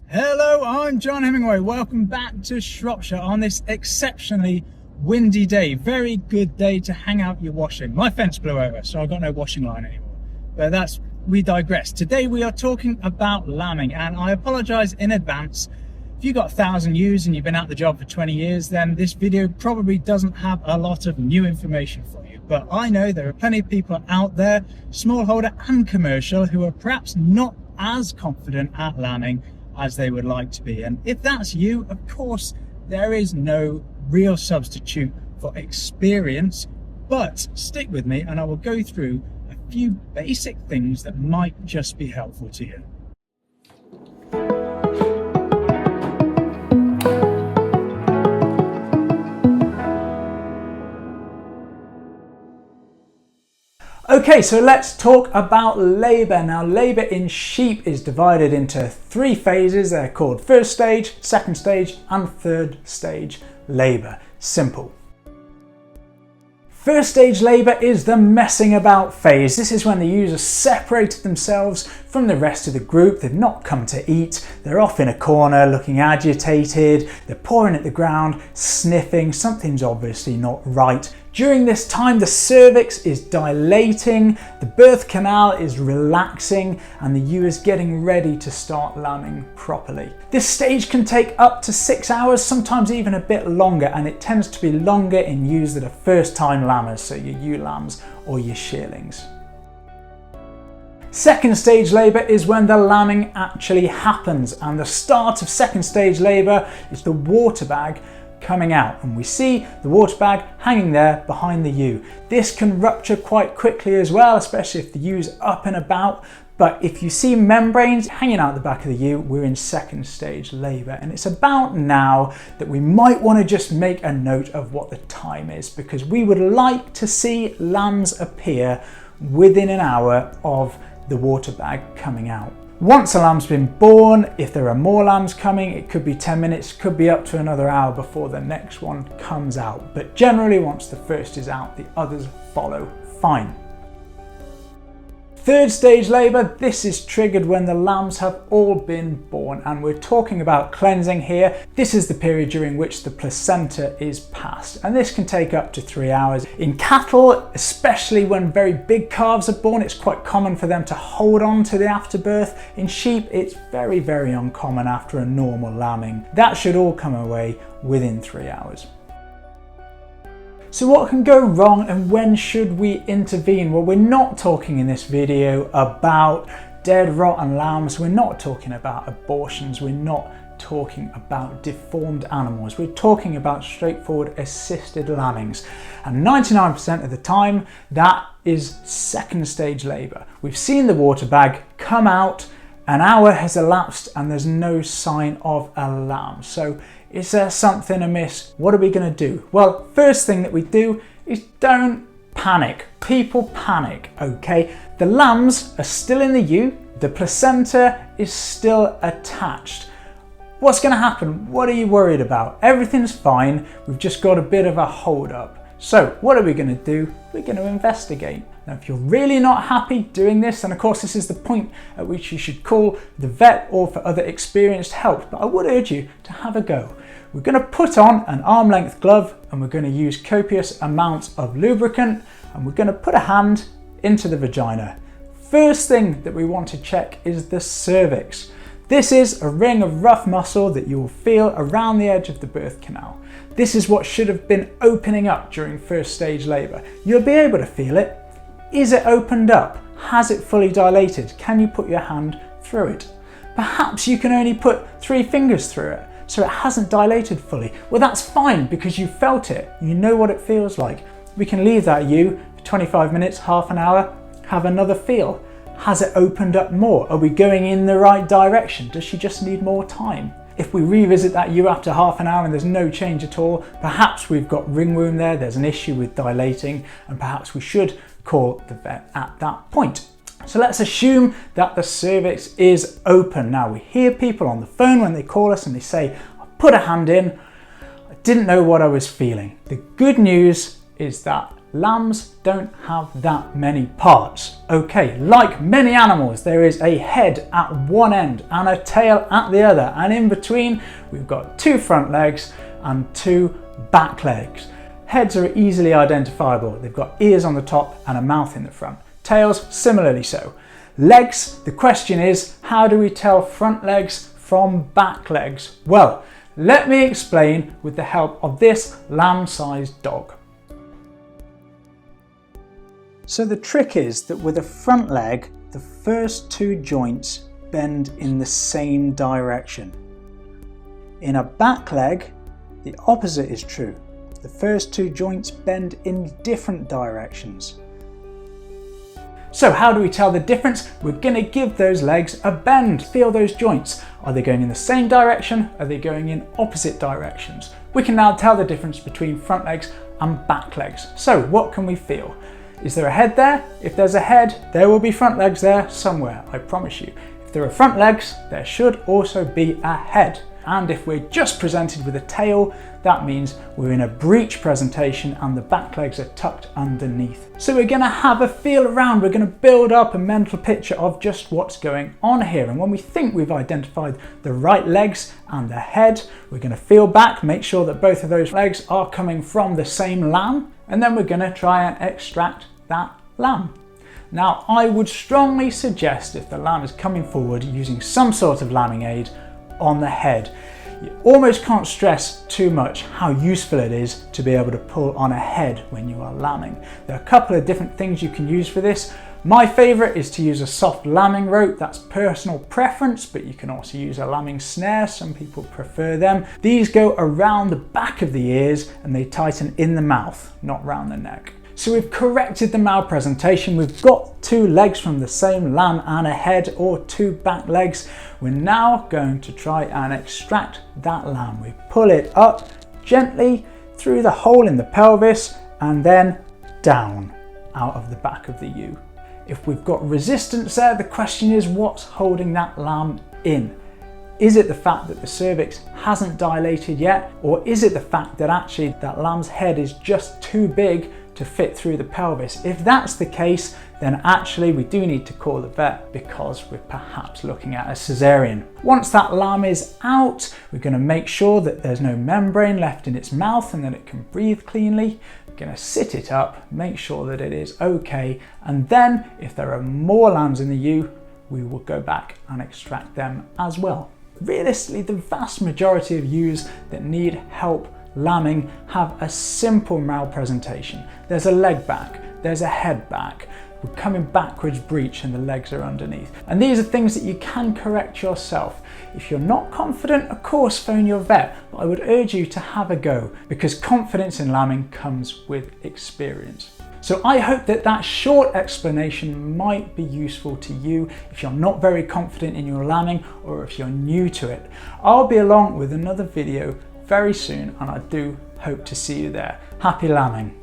Hello, I'm John Hemingway. Welcome back to Shropshire on this exceptionally windy day. Very good day to hang out your washing. My fence blew over, so I've got no washing line anymore. But we digress. Today we are talking about lambing, and I apologise in advance. If you've got 1,000 ewes and you've been at the job for 20 years, then this video probably doesn't have a lot of new information for you. But I know there are plenty of people out there, smallholder and commercial, who are perhaps not as confident at lambing as they would like to be. And if that's you, of course, there is no real substitute for experience, but stick with me and I will go through a few basic things that might just be helpful to you. Okay, so let's talk about labour. Now, labour in sheep is divided into 3 phases. They're called first stage, second stage, and third stage labour. Simple. First stage labour is the messing about phase. This is when the ewes have separated themselves from the rest of the group. They've not come to eat. They're off in a corner looking agitated. They're pawing at the ground, sniffing. Something's obviously not right. During this time, the cervix is dilating, the birth canal is relaxing, and the ewe is getting ready to start lambing properly. This stage can take up to 6 hours, sometimes even a bit longer, and it tends to be longer in ewes that are first-time lambers, so your ewe lambs or your shearlings. Second stage labour is when the lambing actually happens, and the start of second stage labour is the water bag coming out, and we see the water bag hanging there behind the ewe. This can rupture quite quickly as well, especially if the ewe's up and about. But if you see membranes hanging out the back of the ewe, we're in second stage labour, and it's about now that we might want to just make a note of what the time is, because we would like to see lambs appear within an hour of the water bag coming out. Once a lamb's been born, if there are more lambs coming, it could be 10 minutes, could be up to another hour before the next one comes out. But generally, once the first is out, the others follow fine. Third stage labour, this is triggered when the lambs have all been born, and we're talking about cleansing here. This is the period during which the placenta is passed, and this can take up to 3 hours. In cattle, especially when very big calves are born, it's quite common for them to hold on to the afterbirth. In sheep, it's very, very uncommon after a normal lambing. That should all come away within 3 hours. So what can go wrong and when should we intervene? Well, we're not talking in this video about dead, rotten lambs. We're not talking about abortions. We're not talking about deformed animals. We're talking about straightforward assisted lambings. And 99% of the time, that is second stage labour. We've seen the water bag come out, an hour has elapsed and there's no sign of a lamb. So is there something amiss? What are we going to do? Well, first thing that we do is don't panic. People panic, okay? The lambs are still in the ewe. The placenta is still attached. What's going to happen? What are you worried about? Everything's fine. We've just got a bit of a hold up. So what are we going to do? We're going to investigate. Now, if you're really not happy doing this, then of course this is the point at which you should call the vet or for other experienced help. But I would urge you to have a go. We're going to put on an arm-length glove and we're going to use copious amounts of lubricant, and we're going to put a hand into the vagina. First thing that we want to check is the cervix. This is a ring of rough muscle that you will feel around the edge of the birth canal. This is what should have been opening up during first stage labour. You'll be able to feel it. Is it opened up? Has it fully dilated? Can you put your hand through it? Perhaps you can only put 3 fingers through it, so it hasn't dilated fully. Well, that's fine because you felt it. You know what it feels like. We can leave that ewe for 25 minutes, half an hour, have another feel. Has it opened up more? Are we going in the right direction? Does she just need more time? If we revisit that ewe after half an hour and there's no change at all, perhaps we've got ringworm there, there's an issue with dilating, and perhaps we should call the vet at that point. So let's assume that the cervix is open. Now, we hear people on the phone when they call us and they say, I put a hand in, I didn't know what I was feeling. The good news is that lambs don't have that many parts. Okay, like many animals, there is a head at one end and a tail at the other, and in between we've got 2 front legs and 2 back legs. Heads are easily identifiable. They've got ears on the top and a mouth in the front. Tails, similarly so. Legs, the question is, how do we tell front legs from back legs? Well, let me explain with the help of this lamb-sized dog. So the trick is that with a front leg, the first 2 joints bend in the same direction. In a back leg, the opposite is true. The first 2 joints bend in different directions. So how do we tell the difference? We're going to give those legs a bend. Feel those joints. Are they going in the same direction? Are they going in opposite directions? We can now tell the difference between front legs and back legs. So what can we feel? Is there a head there? If there's a head, there will be front legs there somewhere, I promise you. If there are front legs, there should also be a head. And if we're just presented with a tail, that means we're in a breech presentation and the back legs are tucked underneath. So we're going to have a feel around, we're going to build up a mental picture of just what's going on here. And when we think we've identified the right legs and the head, we're going to feel back, make sure that both of those legs are coming from the same lamb, and then we're going to try and extract that lamb. Now, I would strongly suggest if the lamb is coming forward using some sort of lambing aid on the head. You almost can't stress too much how useful it is to be able to pull on a head when you are lambing. There are a couple of different things you can use for this. My favourite is to use a soft lambing rope. That's personal preference, but you can also use a lambing snare. Some people prefer them. These go around the back of the ears and they tighten in the mouth, not round the neck. So we've corrected the malpresentation. We've got 2 legs from the same lamb and a head, or 2 back legs. We're now going to try and extract that lamb. We pull it up gently through the hole in the pelvis and then down out of the back of the ewe. If we've got resistance there, the question is what's holding that lamb in? Is it the fact that the cervix hasn't dilated yet? Or is it the fact that actually that lamb's head is just too big to fit through the pelvis? If that's the case, then actually we do need to call the vet because we're perhaps looking at a cesarean. Once that lamb is out, we're going to make sure that there's no membrane left in its mouth and that it can breathe cleanly. We're going to sit it up, make sure that it is okay, and then if there are more lambs in the ewe, we will go back and extract them as well. Realistically, the vast majority of ewes that need help lambing have a simple malpresentation. There's a leg back, there's a head back, we're coming backwards breech and the legs are underneath. And these are things that you can correct yourself. If you're not confident, of course phone your vet, but I would urge you to have a go because confidence in lambing comes with experience. So I hope that that short explanation might be useful to you if you're not very confident in your lambing or if you're new to it. I'll be along with another video very soon and I do hope to see you there. Happy lambing.